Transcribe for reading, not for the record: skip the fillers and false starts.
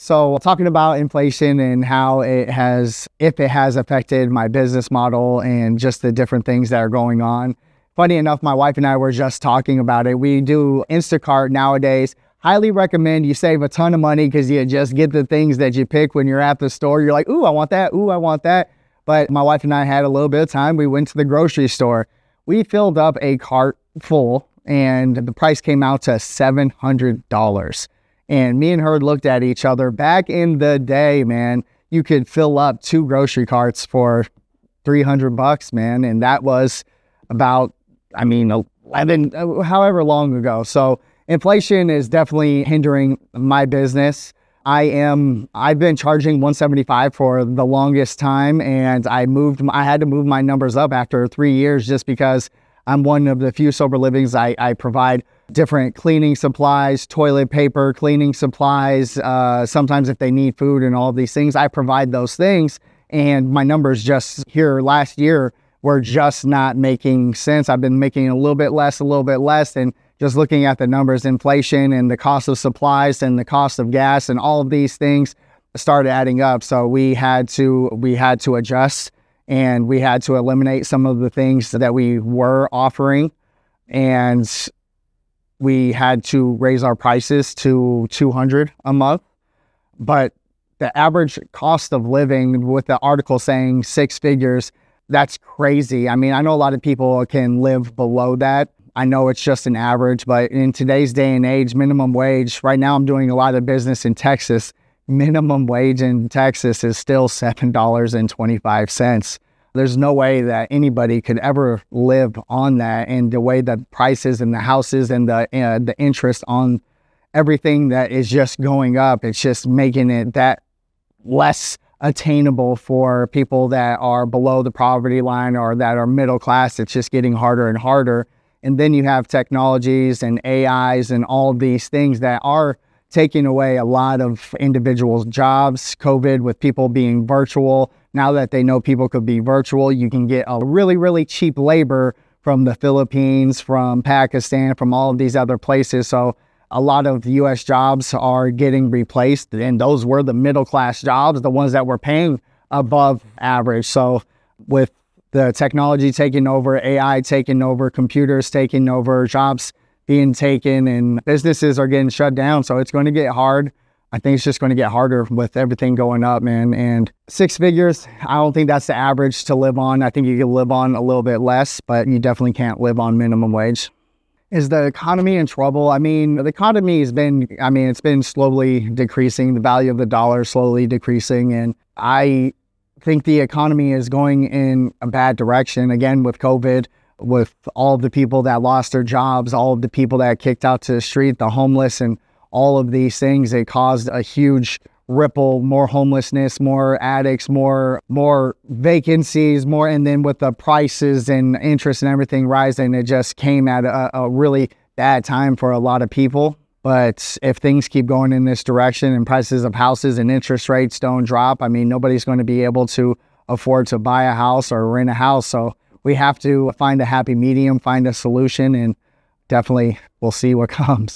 So talking about inflation and how if it has affected my business model and just the different things that are going on. Funny enough, my wife and I were just talking about it. We do Instacart nowadays. Highly recommend. You save a ton of money because you just get the things that you pick when you're at the store. You're like, ooh, I want that. Ooh, I want that. But my wife and I had a little bit of time. We went to the grocery store. We filled up a cart full and the price came out to $700. And me and her looked at each other. Back in the day, man, you could fill up 2 grocery carts for $300, man. And that was about, 11, however long ago. So inflation is definitely hindering my business. I've been charging $175 for the longest time, and I had to move my numbers up after 3 years just because I'm one of the few sober livings. I provide different cleaning supplies, toilet paper, cleaning supplies. Sometimes if they need food and all of these things, I provide those things. And my numbers just here last year were just not making sense. I've been making a little bit less. And just looking at the numbers, inflation and the cost of supplies and the cost of gas and all of these things started adding up. So we had to adjust, and we had to eliminate some of the things that we were offering, and we had to raise our prices to $200 a month. But the average cost of living, with the article saying 6 figures, that's crazy. I know a lot of people can live below that. I know it's just an average, but in today's day and age, minimum wage, right now I'm doing a lot of business in Texas. Minimum wage in Texas is still $7.25. There's no way that anybody could ever live on that. And the way that prices and the houses and the interest on everything that is just going up, it's just making it that less attainable for people that are below the poverty line or that are middle class. It's just getting harder and harder. And then you have technologies and AIs and all these things that are taking away a lot of individuals' jobs. COVID, with people being virtual. Now that they know people could be virtual, you can get a really, really cheap labor from the Philippines, from Pakistan, from all of these other places. So a lot of U.S. jobs are getting replaced. And those were the middle class jobs, the ones that were paying above average. So with the technology taking over, AI taking over, computers taking over, jobs being taken, and businesses are getting shut down. So it's going to get hard. I think it's just going to get harder with everything going up, man. And 6 figures, I don't think that's the average to live on. I think you can live on a little bit less, but you definitely can't live on minimum wage. Is the economy in trouble? The economy has been, it's been slowly decreasing. The value of the dollar is slowly decreasing. And I think the economy is going in a bad direction. Again, with COVID, with all of the people that lost their jobs, all of the people that kicked out to the street, the homeless, and all of these things, it caused a huge ripple, more homelessness, more addicts, more vacancies, more, and then with the prices and interest and everything rising, it just came at a really bad time for a lot of people. But if things keep going in this direction and prices of houses and interest rates don't drop, nobody's going to be able to afford to buy a house or rent a house. So we have to find a happy medium, find a solution, and definitely we'll see what comes.